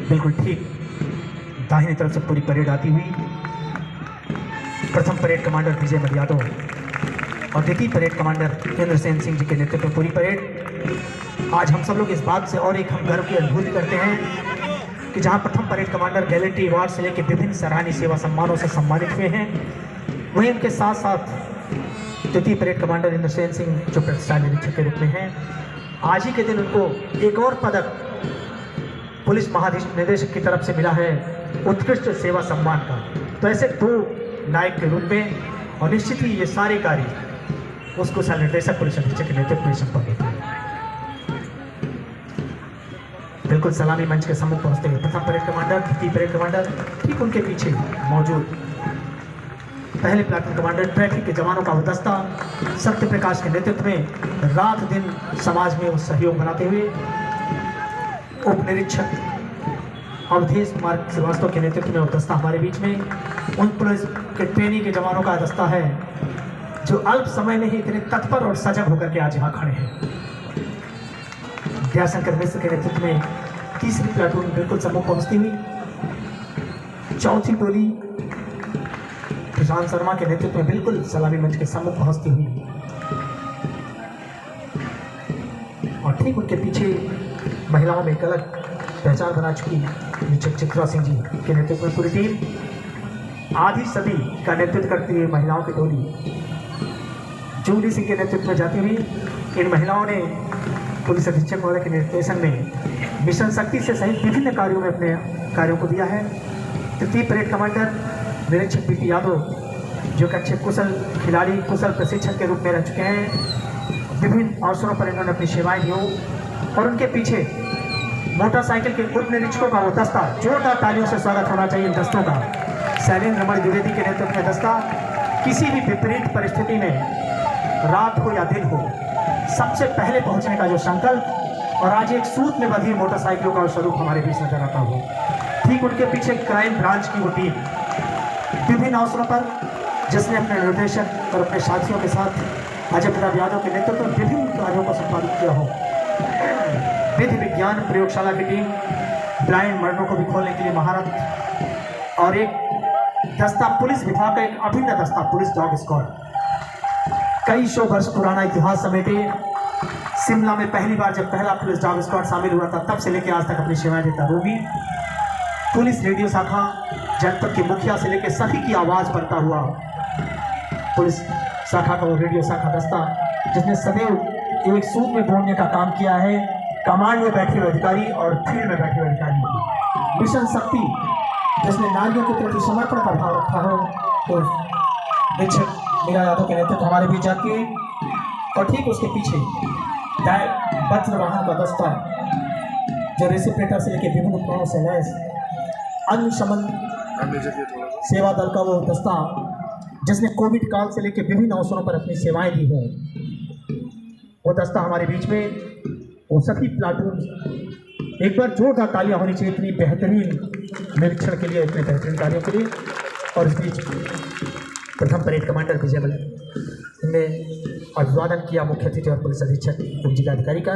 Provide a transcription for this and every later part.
बिल्कुल ठीक दाहिनी तरफ से पूरी परेड आती हुई प्रथम परेड कमांडर विजय मलियादव और द्वितीय परेड कमांडर इंद्रसेन सिंह जी के नेतृत्व में पूरी परेड। आज हम सब लोग इस बात से और एक हम गर्व की अनुभूति करते हैं कि जहां प्रथम परेड कमांडर गैलेंट्री अवार्ड से लेकर विभिन्न सराहनीय सेवा सम्मानों से सम्मानित हुए हैं, वहीं उनके साथ साथ द्वितीय परेड कमांडर इंद्रसेन सिंह जो प्रतिष्ठा निरीक्षक के रूप में हैं, आज ही के दिन उनको एक और पदक पुलिस महानिदेशक की तरफ से मिला है, उत्कृष्ट सेवा सम्मान का। तो ऐसे दो नायक के रूप में और निश्चित ही ये सारे कार्य उसको निर्देशक पुलिस अधीक्षक के नेतृत्व में संपन्न होते हैं। बिल्कुल सलामी मंच के सम्मुख पहुंचते हुए प्रथम परेड कमांडर, द्वितीय परेड कमांडर, ठीक उनके पीछे मौजूद पहले प्लाटून कमांडर, ट्रैफिक के जवानों का दस्ता सत्य प्रकाश के नेतृत्व में रात दिन समाज में उस सहयोग बनाते हुए उप निरीक्षक अवधेश कुमार श्रीवास्तव के नेतृत्व में वो दस्ता हमारे बीच में उन पुलिस के ट्रेनिंग के जवानों का दस्ता है जो अल्प समय में ही इतने तत्पर और सजग होकर के आज यहाँ खड़े हैं। दयाशंकर मिश्र के नेतृत्व में तीसरी प्लाटून बिल्कुल सम्मुख पहुंचती हुई, चौथी टोली प्रशांत शर्मा के नेतृत्व में बिल्कुल सलामी मंच के सम्मुख पहुंचती हुई और ठीक उनके पीछे महिलाओं में एक अलग पहचान बना चुकी निरीक्षक चित्रा सिंह जी के नेतृत्व में पूरी टीम, आधी सदी का नेतृत्व करती हुई महिलाओं की टोली जूली सिंह के नेतृत्व में जाती हुई इन महिलाओं ने पुलिस अधीक्षक महोदय के निर्देशन में मिशन शक्ति से सहित विभिन्न कार्यों में अपने कार्यों को दिया है। तृतीय परेड कमांडर निरीक्षक पीटी यादव जो कि अच्छे कुशल खिलाड़ी, कुशल प्रशिक्षक के रूप में रह चुके हैं, विभिन्न अवसरों पर इन्होंने अपनी सेवाएं दी और उनके पीछे मोटरसाइकिल के उप निरीक्षकों का वो दस्ता, जोरदार तालियों से स्वागत होना चाहिए इन दस्तों का। शैलेंद्र रमण द्विवेदी के नेतृत्व में दस्ता किसी भी विपरीत परिस्थिति में, रात हो या दिन हो, सबसे पहले पहुंचने का जो संकल्प और आज एक सूत में बंधी मोटरसाइकिलों का स्वरूप हमारे बीच नजर आता हो। ठीक उनके पीछे क्राइम ब्रांच की वो टीम विभिन्न अवसरों पर जिसने अपने निर्देशक और अपने साथियों के साथ अजय प्रताप यादव के नेतृत्व में विभिन्न कार्यों को संपादित किया हो। विधि विज्ञान प्रयोगशाला की टीम ब्लाइंड मर्डों को भी खोलने के लिए महारत और एक दस्ता पुलिस विभाग का एक अभिन्न दस्ता पुलिस डॉग स्क्वाड, कई 100 वर्ष पुराना इतिहास समेटे शिमला में पहली बार जब पहला पुलिस डॉग स्क्वाड शामिल हुआ था तब से लेकर आज तक अपनी सेवाएं देता रोगी पुलिस रेडियो शाखा, जनपद के मुखिया से लेकर सभी की आवाज़ बनता हुआ पुलिस शाखा का वो रेडियो शाखा दस्ता जिसने सदैव एक सूत में बोलने का काम किया है। कमांड में बैठे हुए अधिकारी और फील्ड में बैठे हुए अधिकारी, मिशन शक्ति जिसने नारियों के प्रति समर्पण का भाव रखा हो, तो निरीक्षक मीरा यादव के नेतृत्व हमारे बीच जाती है और ठीक उसके पीछे वज्र वाहन का दस्ता जो रेसिप्रेटर से लेकर विभिन्न उपकरणों से लैस अग्निशमन सेवा दल का वो दस्ता जिसने कोविड काल से लेकर विभिन्न अवसरों पर अपनी सेवाएं दी हैं, वो दस्ता हमारे बीच में। वो सभी प्लाटून, एक बार जोरदार तालियां होनी चाहिए इतनी बेहतरीन निरीक्षण के लिए, इतने बेहतरीन कार्यों के लिए। और इस बीच प्रथम परेड कमांडर विजय मलियादव ने अभिवादन किया मुख्य अतिथि और पुलिस अधीक्षक जिलाधिकारी का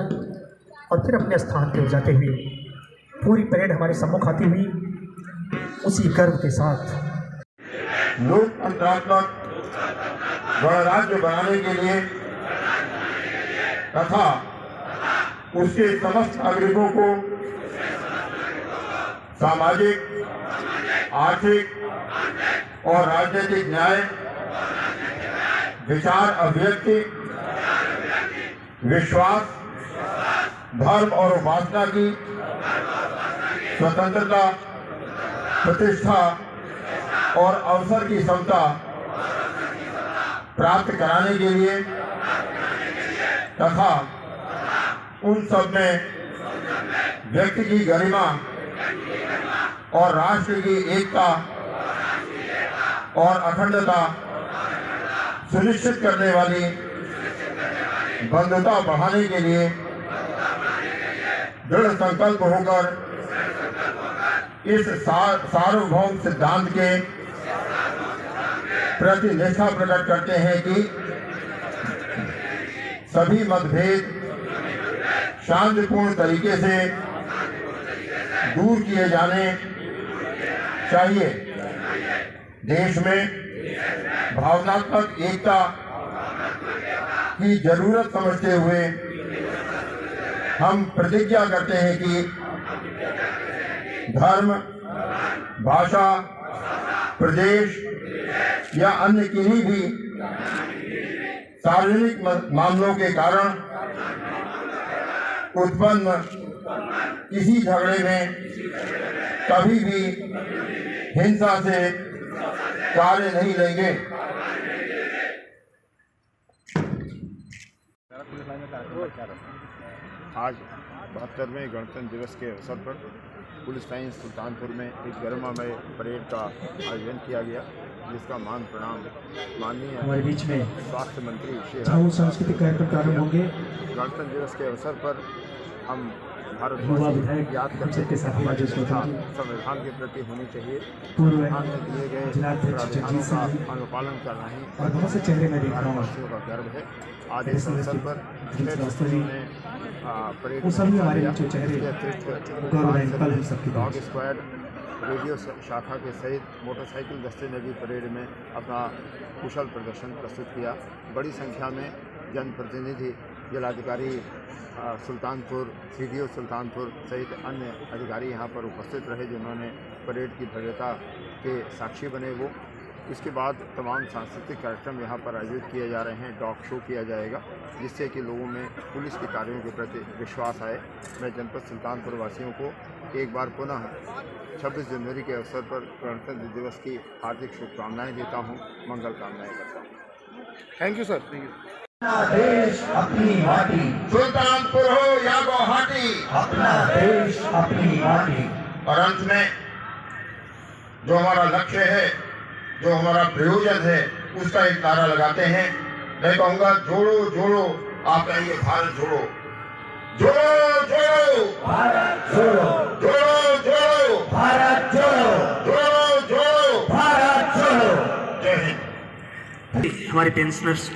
और फिर अपने स्थान की ओर जाते हुए पूरी परेड हमारे सम्मुख आती हुई उसी गर्व के साथ लोकतंत्रात्मक गणराज्य बनाने के लिए तथा उसके समस्त नागरिकों को सामाजिक, आर्थिक और राजनीतिक न्याय, विचार अभिव्यक्ति, विश्वास, धर्म और उपासना की स्वतंत्रता, प्रतिष्ठा और अवसर की समता प्राप्त कराने के लिए तथा उन सब में व्यक्ति की गरिमा और राष्ट्र की एकता और अखंडता सुनिश्चित करने वाली बंधुता बढ़ाने के लिए दृढ़ संकल्प होकर इस सार्वभौम सिद्धांत के प्रति निष्ठा प्रकट करते हैं कि सभी मतभेद शांतिपूर्ण तरीके से दूर किए जाने चाहिए। देश में भावनात्मक एकता की जरूरत समझते हुए हम प्रतिज्ञा करते हैं कि धर्म, भाषा, प्रदेश या अन्य किन्हीं भी सार्वजनिक मामलों के कारण उत्पन्न किसी झगड़े में कभी भी हिंसा से कार्य नहीं लेंगे। आज 72वें गणतंत्र दिवस के अवसर पर पुलिस लाइन सुल्तानपुर में एक गरिमामय परेड का आयोजन किया गया, जिसका मान प्रणाम माननीय हमारे बीच में स्वास्थ्य मंत्री श्री छाऊ सांस्कृतिक कार्यक्रम प्रारंभ होंगे। गणतंत्र दिवस के अवसर पर हम भारत युवा विधायक याद करते के साथ हैं राजेश निष्ठा गौतम जी, संविधान के प्रति होनी चाहिए। पूर्व संविधान में दिए गए जिलाध्यक्ष जगजीत प्रावधानों सिंह का जी अनुपालन करना ही और बहुत से चेहरे में देख रहा हूँ। भारतवासियों का गर्व है। आज इस अवसर पर ने परेड वो सभी हमारे जो चेहरे में कल हम सबके डॉग स्क्वाड रेडियो शाखा के सहित मोटरसाइकिल दस्ते ने भी परेड में अपना कुशल प्रदर्शन प्रस्तुत किया। बड़ी संख्या में जनप्रतिनिधि, जिलाधिकारी सुल्तानपुर, सीडीओ सुल्तानपुर सहित अन्य अधिकारी यहाँ पर उपस्थित रहे, जिन्होंने परेड की भव्यता के साक्षी बने। वो इसके बाद तमाम सांस्कृतिक कार्यक्रम यहाँ पर आयोजित किए जा रहे हैं। डॉग शो किया जाएगा, जिससे कि लोगों में पुलिस के कार्यों के प्रति विश्वास आए। मैं जनपद सुल्तानपुर वासियों को एक बार पुनः 26 जनवरी के अवसर पर गणतंत्र दिवस की हार्दिक शुभकामनाएं देता हूं, मंगल कामनाएं करता हूं। Thank you sir. अपना देश अपनी माटी, सुल्तानपुर हो या गुवाहाटी, अपना देश अपनी माटी। और अंत में जो हमारा लक्ष्य है, जो हमारा प्रयोजन है, उसका एक नारा लगाते हैं। मैं कहूँगा जोड़ो जोड़ो, आप कहेंगे भारत जोड़ो। जोड़ो जोड़ो भारत जोड़ो, जोड़ो जोड़ो भारत जोड़ो, जोड़ो जोड़ो भारत जोड़ो। जय हिंद। हमारे पेंशनर्स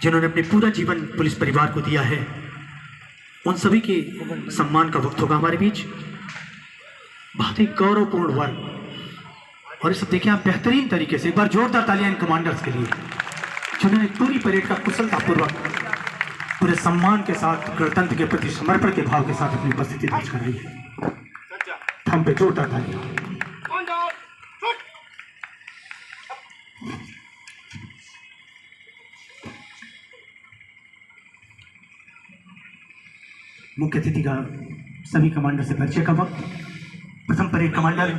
जिन्होंने अपने पूरा जीवन पुलिस परिवार को दिया है, उन सभी के सम्मान का वक्त होगा हमारे बीच। बहुत ही गौरवपूर्ण वर्ग, और इस देखिए आप बेहतरीन तरीके से, एक बार जोरदार तालियां इन कमांडर्स के लिए, जिन्होंने पूरी परेड का कुशलतापूर्वक पूरे सम्मान के साथ गणतंत्र के प्रति समर्पण के भाव के साथ अपनी उपस्थिति दर्ज कराई है। हम पे जोरदार तालियां। मुख्य अतिथि का सभी कमांडर से परिचय का वक्त। प्रथम परेड कमांडर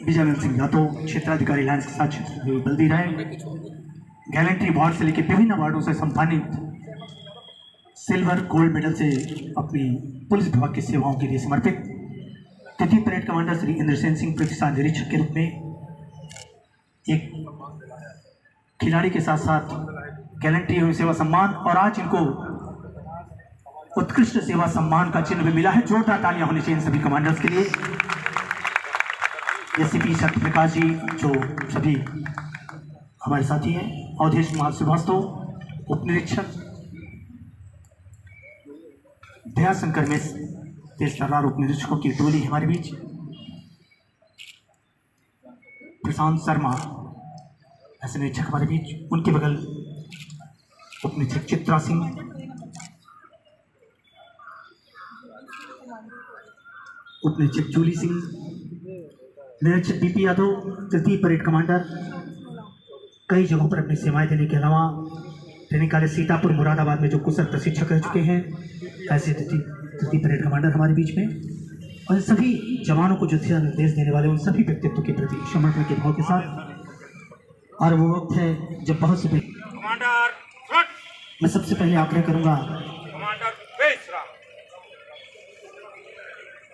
विजय सिंह यादव, क्षेत्राधिकारी लाइन्स के साथ क्षेत्र बल्दी राय, गैलेंट्री अवार्ड से लेकर विभिन्न अवार्डों से सम्मानित, सिल्वर गोल्ड मेडल से अपनी पुलिस विभाग की सेवाओं के लिए समर्पित द्वितीय परेड कमांडर श्री इंद्रसेन सिंह प्रतिष्ठा निरीक्षक के रूप में एक खिलाड़ी के साथ साथ गैलेंट्री एवं सेवा सम्मान, और आज इनको उत्कृष्ट सेवा सम्मान का चिन्ह भी मिला है। जोरदार तालियां होनी चाहिए इन सभी कमांडर्स के लिए। एसीपी सत्य प्रकाश जी, जो सभी हमारे साथी हैं, अवधेश कुमार श्रीवास्तव, उप निरीक्षक दयाशंकर में तेज तर्रार उप निरीक्षकों की टोली हमारे बीच, प्रशांत शर्मा ऐसे निरीक्षक हमारे बीच, उनके बगल उप निरीक्षक चित्रा सिंह, उप निरीक्षक जूली सिंह, निरीक्षक बीपी यादव, तृतीय परेड कमांडर, कई जगहों पर अपनी सेवाएं देने के अलावा ट्रेनिंग कॉलेज सीतापुर मुरादाबाद में जो कुशल प्रशिक्षक रह चुके हैं, ऐसे तृतीय परेड कमांडर हमारे बीच में, और सभी जवानों को जो दिशा निर्देश देने वाले उन सभी व्यक्तित्व के प्रति समर्पण के भाव के साथ। और वो वक्त है जब बहुत से मैं सबसे पहले आग्रह करूंगा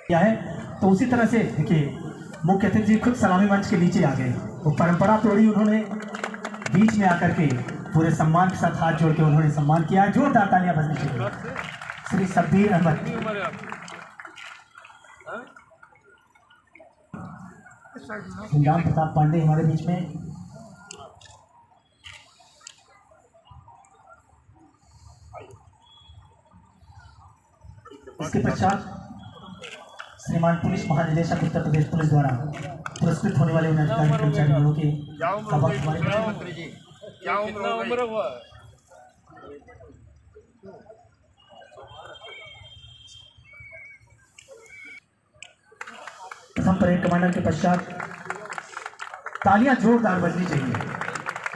क्या है, तो उसी तरह से देखिए मुख्य अतिथि जी खुद सलामी मंच के नीचे आ गए। वो परंपरा तोड़ी, उन्होंने बीच में आकर के पूरे सम्मान के साथ हाथ जोड़ के उन्होंने सम्मान किया। जोरदार तालियां बजनी चाहिए। श्री शब्बीर अहमद, राम प्रताप पांडे हमारे बीच में, इसके पश्चात श्रीमान पुलिस महानिदेशक उत्तर प्रदेश पुलिस द्वारा पुरस्कृत होने वाले उन अधिकारी कर्मचारियों के का वक्त हमारे बीच में। मंत्री जी क्या उम्र हुआ? प्रथम परेड कमांडर के पश्चात तालियां जोरदार बजनी चाहिए।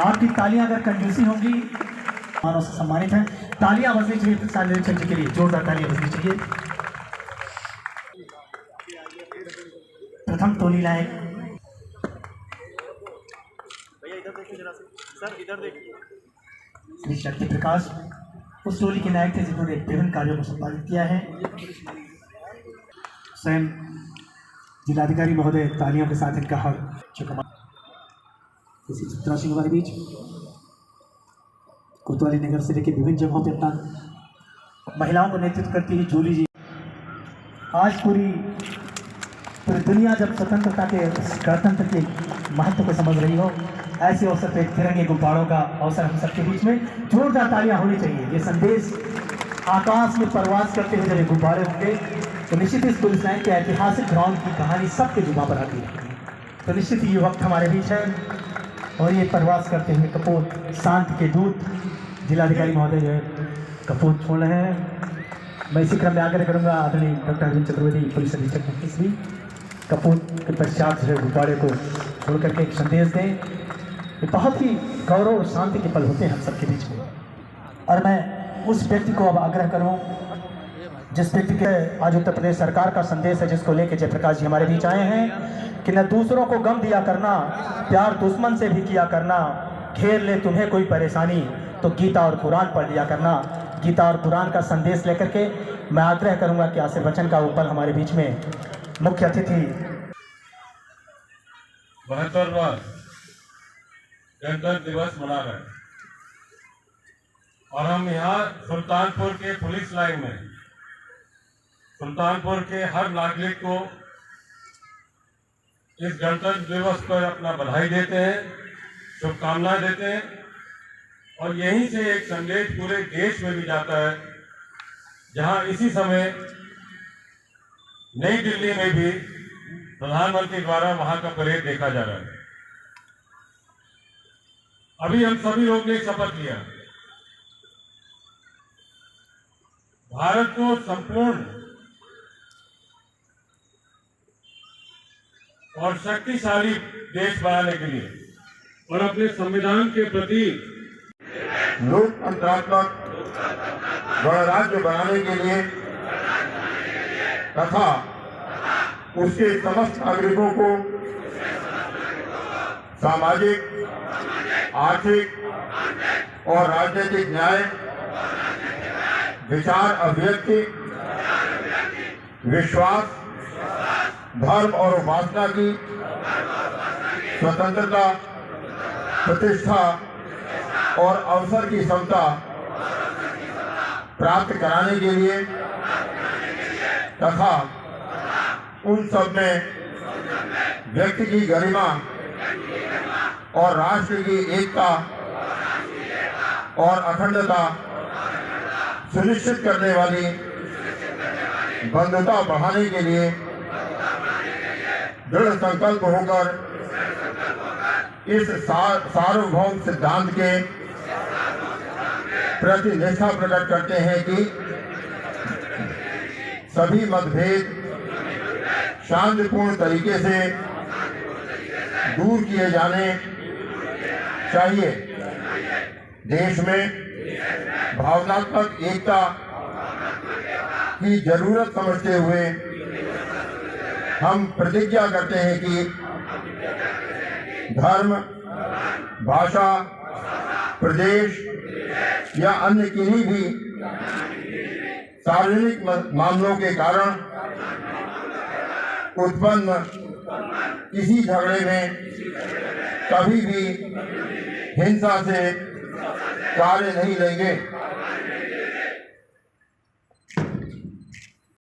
आपकी तालियां अगर कंजूसी होंगी मानव से सम्मानित हैं। तालियां बजनी चाहिए प्रसाद निरीक्षक जी के लिए, जोरदार तालियां बजनी चाहिए। प्रथम टोली लायक श्री शक्ति प्रकाश उस टोली के नायक थे जिन्होंने विभिन्न कार्यों को संपादित किया है। स्वयं जिलाधिकारी महोदय तालियों के साथ इनका हक चुका। इसी चित्रा सिंह हमारे बीच कोतवाली नगर से लेकर विभिन्न जगहों पर अपना महिलाओं को नेतृत्व करती हुई जूली जी। आज पूरी दुनिया जब स्वतंत्रता के गणतंत्र के महत्व को समझ रही हो, ऐसे अवसर पर तिरंगे गुब्बारों का अवसर हम सबके बीच में जोरदार तालियां होनी चाहिए। ये संदेश आकाश में परवास करते हुए जब ये गुब्बारे होंगे तो निश्चित इस पुलिस लाइन के ऐतिहासिक ग्राउंड की कहानी सबके जुबां पर आती है। तो निश्चित ये वक्त हमारे बीच है और ये प्रवास करते हुए कपूर शांति के दूत जिलाधिकारी महोदय जो है कपूर छोड़ रहे हैं। मैं इसी क्रम में आग्रह करूँगा आदरणीय डॉक्टर अरविंद चतुर्वेदी पुलिस अधीक्षक भी कपूर के पश्चात जो है गुब्बारे को छोड़ करके एक संदेश दें। ये बहुत ही गौरव और शांति के पल होते हैं हम सबके बीच में। और मैं उस व्यक्ति को अब आग्रह करूँ जिस व्यक्ति के आज उत्तर प्रदेश सरकार का संदेश है, जिसको लेके जयप्रकाश जी हमारे बीच आए हैं कि न दूसरों को गम दिया करना, प्यार दुश्मन से भी किया करना, घेर ले तुम्हें कोई परेशानी तो गीता और कुरान पढ़ लिया करना। गीता और कुरान का संदेश लेकर के मैं आग्रह करूंगा कि आशीर्वचन का ऊपर हमारे बीच में मुख्य अतिथि 72वां गणतंत्र दिवस मना रहे हैं और हम यहाँ सुल्तानपुर के पुलिस लाइन में सुल्तानपुर के हर नागरिक को इस गणतंत्र दिवस पर अपना बधाई देते हैं, शुभकामनाएं देते हैं और यहीं से एक संदेश पूरे देश में भी जाता है, जहां इसी समय नई दिल्ली में भी प्रधानमंत्री द्वारा वहां का परेड देखा जा रहा है। अभी हम सभी लोग ने शपथ लिया भारत को संपूर्ण और शक्तिशाली देश बनाने के लिए और अपने संविधान के प्रति लोकतंत्रात्मक गणराज्य बनाने के लिए तथा उसके समस्त नागरिकों को सामाजिक, आर्थिक और राजनीतिक न्याय, विचार अभिव्यक्ति, विश्वास, धर्म और उपासना की स्वतंत्रता, प्रतिष्ठा और अवसर की समता प्राप्त कराने के लिए तथा उन सब में व्यक्ति की गरिमा और राष्ट्र की एकता और अखंडता सुनिश्चित करने वाली बंधुता बढ़ाने के लिए दृढ़ संकल्प होकर इस सार्वभौम सिद्धांत के प्रति निष्ठा प्रकट करते हैं कि सभी मतभेद शांतिपूर्ण तरीके से दूर किए जाने चाहिए। देश में भावनात्मक एकता की जरूरत समझते हुए हम प्रतिज्ञा करते हैं कि धर्म, भाषा, प्रदेश या अन्य किन्हीं भी सार्वजनिक मामलों के कारण उत्पन्न किसी झगड़े में कभी भी हिंसा से कार्य नहीं लेंगे।